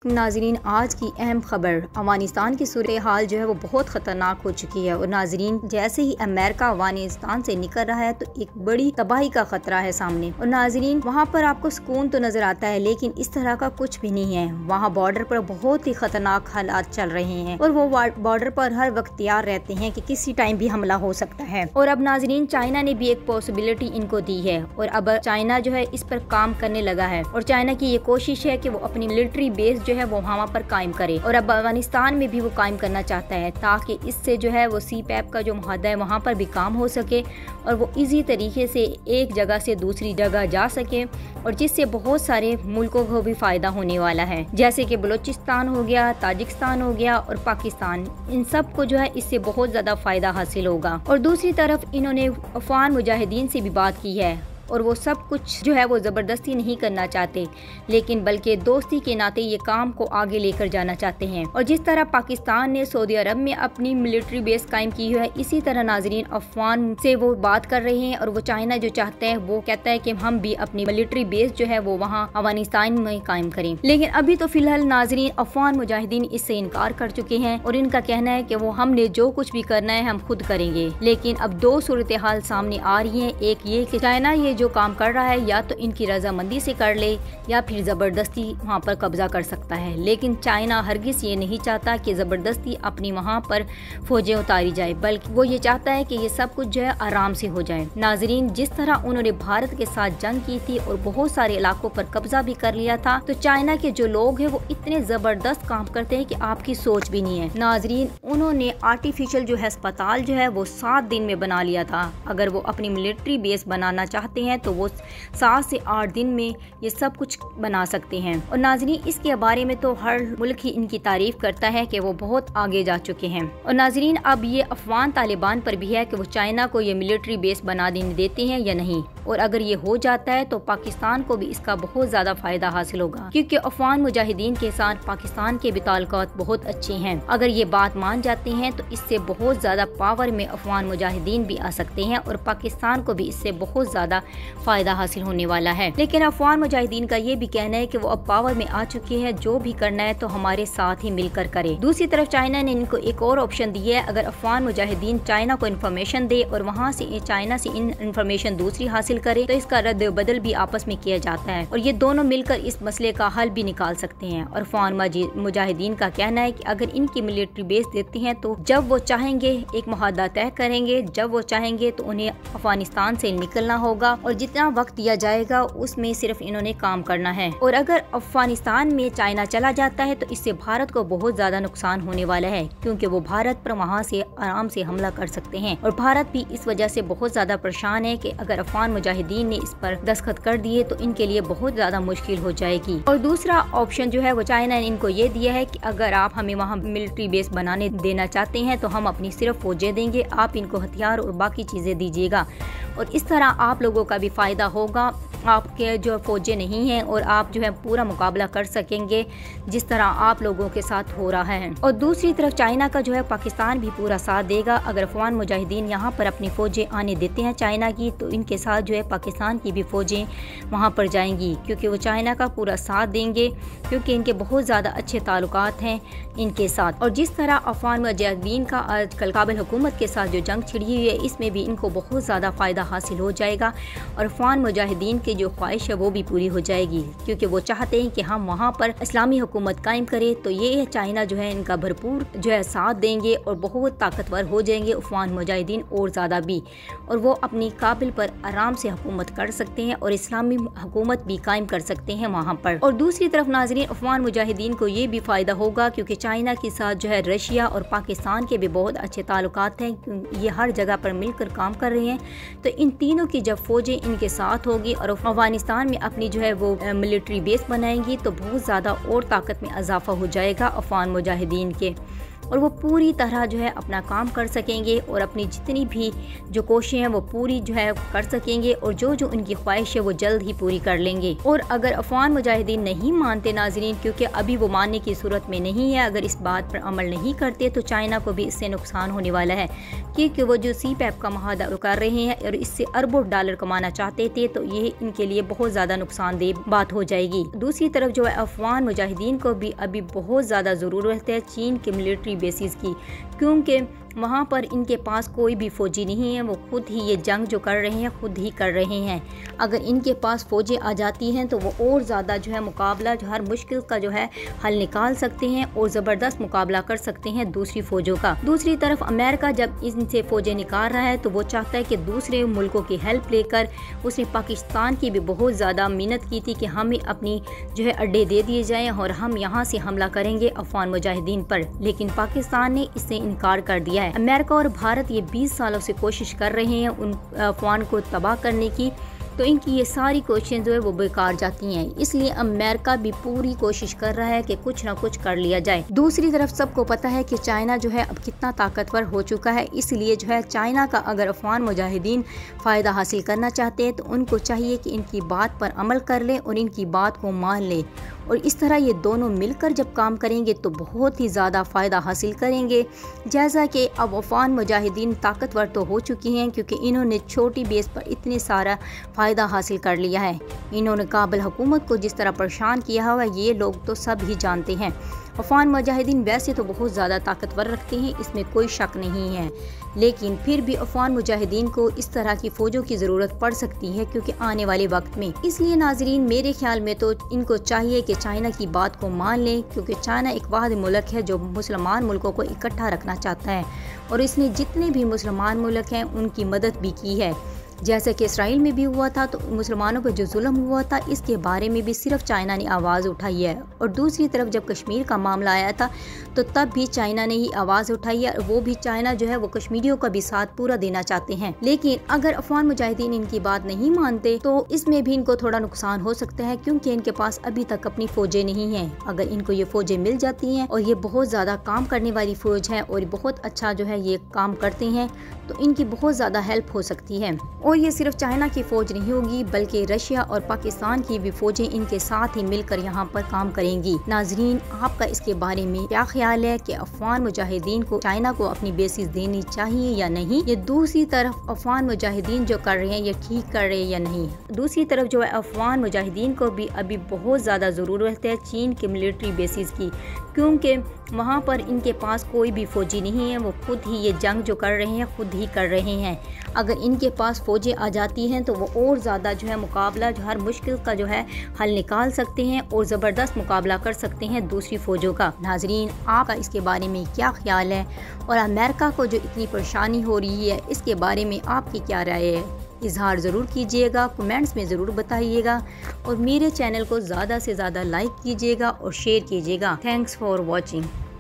नाजरीन, आज की अहम खबर अफगानिस्तान की सूरत हाल जो है वो बहुत ख़तरनाक हो चुकी है। और नाजरीन, जैसे ही अमेरिका अफगानिस्तान से निकल रहा है तो एक बड़ी तबाही का खतरा है सामने। और नाजरीन, वहाँ पर आपको सुकून तो नजर आता है, लेकिन इस तरह का कुछ भी नहीं है। वहाँ बॉर्डर पर बहुत ही खतरनाक हालात चल रहे हैं और वो बॉर्डर पर हर वक्त तैयार रहते हैं कि किसी टाइम भी हमला हो सकता है। और अब नाजरीन, चाइना ने भी एक पॉसिबिलिटी इनको दी है और अब चाइना जो है इस पर काम करने लगा है। और चाइना की ये कोशिश है कि वो अपनी मिलिट्री बेस जो है वो वहाँ पर कायम करे और अब अफगानिस्तान में भी वो कायम करना चाहता है, ताकि इससे जो है वो CPEP का जो मुआहदा है वहाँ पर भी काम हो सके और वो इजी तरीके से एक जगह से दूसरी जगह जा सके, और जिससे बहुत सारे मुल्कों को भी फायदा होने वाला है, जैसे कि बलूचिस्तान हो गया, ताजिकिस्तान हो गया और पाकिस्तान। इन सब को जो है इससे बहुत ज्यादा फायदा हासिल होगा। और दूसरी तरफ इन्होंने अफगान मुजाहिदीन से भी बात की है और वो सब कुछ जो है वो ज़बरदस्ती नहीं करना चाहते, लेकिन बल्कि दोस्ती के नाते ये काम को आगे लेकर जाना चाहते हैं। और जिस तरह पाकिस्तान ने सऊदी अरब में अपनी मिलिट्री बेस कायम की है, इसी तरह नाजरीन अफगान से वो बात कर रहे हैं और वो चाइना जो चाहता है वो कहता है कि हम भी अपनी मिलिट्री बेस जो है वो वहाँ अफगानिस्तान में कायम करें। लेकिन अभी तो फिलहाल नाजरीन अफगान मुजाहिदीन इससे इनकार कर चुके हैं और इनका कहना है कि वो हमने जो कुछ भी करना है हम खुद करेंगे। लेकिन अब दो सूरत हाल सामने आ रही है, एक ये कि चाइना ये जो काम कर रहा है या तो इनकी रजामंदी से कर ले या फिर जबरदस्ती वहाँ पर कब्जा कर सकता है। लेकिन चाइना हरगिज ये नहीं चाहता कि जबरदस्ती अपनी वहाँ पर फौजें उतारी जाए, बल्कि वो ये चाहता है कि ये सब कुछ जो है आराम से हो जाए। नाजरीन, जिस तरह उन्होंने भारत के साथ जंग की थी और बहुत सारे इलाकों पर कब्जा भी कर लिया था, तो चाइना के जो लोग हैं वो इतने जबरदस्त काम करते हैं कि आपकी सोच भी नहीं है। नाजरीन, उन्होंने आर्टिफिशियल जो है अस्पताल जो है वो 7 दिन में बना लिया था। अगर वो अपनी मिलिट्री बेस बनाना चाहते हैं तो वो 7 से 8 दिन में ये सब कुछ बना सकते हैं। और नाजरीन, इसके बारे में तो हर मुल्क ही इनकी तारीफ करता है कि वो बहुत आगे जा चुके हैं। और नाजरीन, अब ये अफगान तालिबान पर भी है कि वो चाइना को ये मिलिट्री बेस बना देते हैं या नहीं। और अगर ये हो जाता है तो पाकिस्तान को भी इसका बहुत ज्यादा फायदा हासिल होगा, क्योंकि अफगान मुजाहिदीन के साथ पाकिस्तान के भी ताल्लुकात बहुत अच्छे हैं। अगर ये बात मान जाते हैं तो इससे बहुत ज्यादा पावर में अफगान मुजाहिदीन भी आ सकते हैं और पाकिस्तान को भी इससे बहुत ज्यादा फायदा हासिल होने वाला है। लेकिन अफगान मुजाहिदीन का ये भी कहना है कि वो अब पावर में आ चुके हैं, जो भी करना है तो हमारे साथ ही मिलकर करे। दूसरी तरफ चाइना ने इनको एक और ऑप्शन दिया है, अगर अफगान मुजाहिदीन चाइना को इन्फॉर्मेशन दे और वहाँ से चाइना से इन्फॉर्मेशन दूसरी हासिल करे तो इसका रद्द बदल भी आपस में किया जाता है और ये दोनों मिलकर इस मसले का हल भी निकाल सकते हैं। और अफगान मुजाहिदीन का कहना है कि अगर इनकी मिलिट्री बेस देते हैं तो जब वो चाहेंगे एक मुआहदा तय करेंगे, जब वो चाहेंगे तो उन्हें अफगानिस्तान से निकलना होगा और जितना वक्त दिया जाएगा उसमें सिर्फ इन्होंने काम करना है। और अगर अफगानिस्तान में चाइना चला जाता है तो इससे भारत को बहुत ज्यादा नुकसान होने वाला है, क्योंकि वो भारत पर वहाँ से आराम से हमला कर सकते हैं। और भारत भी इस वजह से बहुत ज्यादा परेशान है कि अगर अफगान मुजाहिदीन ने इस पर दस्तखत कर दिए तो इनके लिए बहुत ज्यादा मुश्किल हो जाएगी। और दूसरा ऑप्शन जो है वो चाइना ने इनको ये दिया है कि अगर आप हमें वहाँ मिलिट्री बेस बनाने देना चाहते हैं तो हम अपनी सिर्फ फौजें देंगे, आप इनको हथियार और बाकी चीजें दीजिएगा और इस तरह आप लोगों का भी फायदा होगा, आपके जो फौजें नहीं हैं और आप जो है पूरा मुकाबला कर सकेंगे जिस तरह आप लोगों के साथ हो रहा है। और दूसरी तरफ चाइना का जो है पाकिस्तान भी पूरा साथ देगा। अगर अफगान मुजाहिदीन यहाँ पर अपनी फौजें आने देते हैं चाइना की तो इनके साथ जो है पाकिस्तान की भी फौजें वहाँ पर जाएंगी, क्योंकि वो चाइना का पूरा साथ देंगे, क्योंकि इनके बहुत ज़्यादा अच्छे ताल्लुकात हैं इनके साथ। और जिस तरह अफगान मुजाहिदीन का आजकल काबिल हुकूमत के साथ जो जंग छिड़ी हुई है इसमें भी इनको बहुत ज़्यादा फ़ायदा हासिल हो जाएगा और अफगान मुजाहिदीन के जो ख्वाहिश है वो भी पूरी हो जाएगी, क्योंकि वो चाहते हैं कि हम वहाँ पर इस्लामी हुकूमत कायम करें। तो ये चाइना जो है इनका भरपूर जो है साथ देंगे और बहुत ताकतवर हो जाएंगे अफगान मुजाहिदीन और ज़्यादा भी, और वो अपनी काबिल पर आराम से हुकूमत कर सकते हैं और इस्लामी हुकूमत भी कायम कर सकते हैं वहाँ पर। और दूसरी तरफ नाज़रीन, अफगान मुजाहिदीन को ये भी फ़ायदा होगा क्योंकि चाइना के साथ जो है रशिया और पाकिस्तान के भी बहुत अच्छे ताल्लुकात हैं, ये हर जगह पर मिलकर काम कर रहे हैं। तो इन तीनों की जब फौजें इनके साथ होगी और अफगानिस्तान में अपनी जो है वो मिलिट्री बेस बनाएंगी तो बहुत ज़्यादा और ताकत में इजाफा हो जाएगा अफगान मुजाहिदीन के। और वो पूरी तरह जो है अपना काम कर सकेंगे और अपनी जितनी भी जो कोशिशें हैं वो पूरी जो है कर सकेंगे और जो जो उनकी ख्वाहिश है वो जल्द ही पूरी कर लेंगे। और अगर अफगान मुजाहिदीन नहीं मानते नाजरीन, क्योंकि अभी वो मानने की सूरत में नहीं है, अगर इस बात पर अमल नहीं करते तो चाइना को भी इससे नुकसान होने वाला है, क्योंकि वो जो CPEP का माहदा कर रहे हैं और इससे अरबों डॉलर कमाना चाहते थे, तो ये इनके लिए बहुत ज़्यादा नुकसानदेह बात हो जाएगी। दूसरी तरफ जो है अफगान मुजाहिदीन को भी अभी बहुत ज़्यादा ज़रूरत है चीन के मिलिट्री बेसिस की, क्योंकि वहाँ पर इनके पास कोई भी फ़ौजी नहीं है, वो खुद ही ये जंग जो कर रहे हैं खुद ही कर रहे हैं। अगर इनके पास फ़ौजें आ जाती हैं तो वो और ज़्यादा जो है मुकाबला जो हर मुश्किल का जो है हल निकाल सकते हैं और ज़बरदस्त मुकाबला कर सकते हैं दूसरी फ़ौजों का। दूसरी तरफ अमेरिका जब इनसे फ़ौजें निकाल रहा है तो वो चाहता है कि दूसरे मुल्कों की हेल्प लेकर, उसने पाकिस्तान की भी बहुत ज़्यादा मिन्नत की थी कि हमें अपनी जो है अड्डे दे दिए जाएँ और हम यहाँ से हमला करेंगे अफगान मुजाहिदीन पर, लेकिन पाकिस्तान ने इससे इनकार कर दिया है। अमेरिका और भारत ये 20 सालों से कोशिश कर रहे हैं उन अफगान को तबाह करने की, तो इनकी ये सारी कोशिशें जो है वो बेकार जाती हैं। इसलिए अमेरिका भी पूरी कोशिश कर रहा है कि कुछ ना कुछ कर लिया जाए। दूसरी तरफ सबको पता है कि चाइना जो है अब कितना ताकतवर हो चुका है, इसलिए जो है चाइना का अगर अफगान मुजाहिदीन फ़ायदा हासिल करना चाहते हैं तो उनको चाहिए कि इनकी बात पर अमल कर लें और इनकी बात को मान लें, और इस तरह ये दोनों मिलकर जब काम करेंगे तो बहुत ही ज़्यादा फ़ायदा हासिल करेंगे। जैसा कि अब अफगान मुजाहिदीन ताकतवर तो हो चुकी हैं, क्योंकि इन्होंने छोटी बेस पर इतने सारा फ़ायदा हासिल कर लिया है। इन्होंने काबुल हुकूमत को जिस तरह परेशान किया हुआ ये लोग तो सब ही जानते हैं। अफगान मुजाहिदीन वैसे तो बहुत ज़्यादा ताकतवर रखते हैं, इसमें कोई शक नहीं है, लेकिन फिर भी अफगान मुजाहिदीन को इस तरह की फ़ौजों की ज़रूरत पड़ सकती है क्योंकि आने वाले वक्त में। इसलिए नाजरीन मेरे ख्याल में तो इनको चाहिए कि चाइना की बात को मान लें, क्योंकि चाइना एक वाहिद मुल्क है जो मुसलमान मुल्कों को इकट्ठा रखना चाहता है और इसने जितने भी मुसलमान मुल्क हैं उनकी मदद भी की है। जैसे कि इसराइल में भी हुआ था, तो मुसलमानों पर जो जुल्म हुआ था इसके बारे में भी सिर्फ चाइना ने आवाज़ उठाई है। और दूसरी तरफ जब कश्मीर का मामला आया था तो तब भी चाइना ने ही आवाज़ उठाई है, और वो भी चाइना जो है वो कश्मीरियों का भी साथ पूरा देना चाहते हैं। लेकिन अगर अफगान मुजाहिदीन इनकी बात नहीं मानते तो इसमें भी इनको थोड़ा नुकसान हो सकता है, क्योंकि इनके पास अभी तक अपनी फ़ौजें नहीं हैं। अगर इनको ये फ़ौजें मिल जाती हैं और ये बहुत ज़्यादा काम करने वाली फ़ौज है और बहुत अच्छा जो है ये काम करते हैं, तो इनकी बहुत ज़्यादा हेल्प हो सकती है। और ये सिर्फ चाइना की फ़ौज नहीं होगी बल्कि रशिया और पाकिस्तान की भी फ़ौजें इनके साथ ही मिलकर यहाँ पर काम करेंगी। नाजरीन आपका इसके बारे में क्या ख्याल है कि अफगान मुजाहिदीन को चाइना को अपनी बेसिस देनी चाहिए या नहीं? ये दूसरी तरफ अफगान मुजाहिदीन जो कर रहे हैं ये ठीक कर रहे हैं या नहीं? दूसरी तरफ जो है अफगान मुजाहिदीन को भी अभी बहुत ज़्यादा ज़रूरत है चीन के मिलिट्री बेसिस की, क्योंकि वहाँ पर इनके पास कोई भी फ़ौजी नहीं है, वो खुद ही ये जंग जो कर रहे हैं खुद ही कर रहे हैं। अगर इनके पास फ़ौजें आ जाती हैं तो वो और ज़्यादा जो है मुकाबला जो हर मुश्किल का जो है हल निकाल सकते हैं और ज़बरदस्त मुकाबला कर सकते हैं दूसरी फ़ौजों का। नाजरीन आपका इसके बारे में क्या ख्याल है, और अमेरिका को जो इतनी परेशानी हो रही है इसके बारे में आपकी क्या राय है? इजहार ज़रूर कीजिएगा, कमेंट्स में ज़रूर बताइएगा, और मेरे चैनल को ज़्यादा से ज़्यादा लाइक कीजिएगा और शेयर कीजिएगा। Thanks for watching.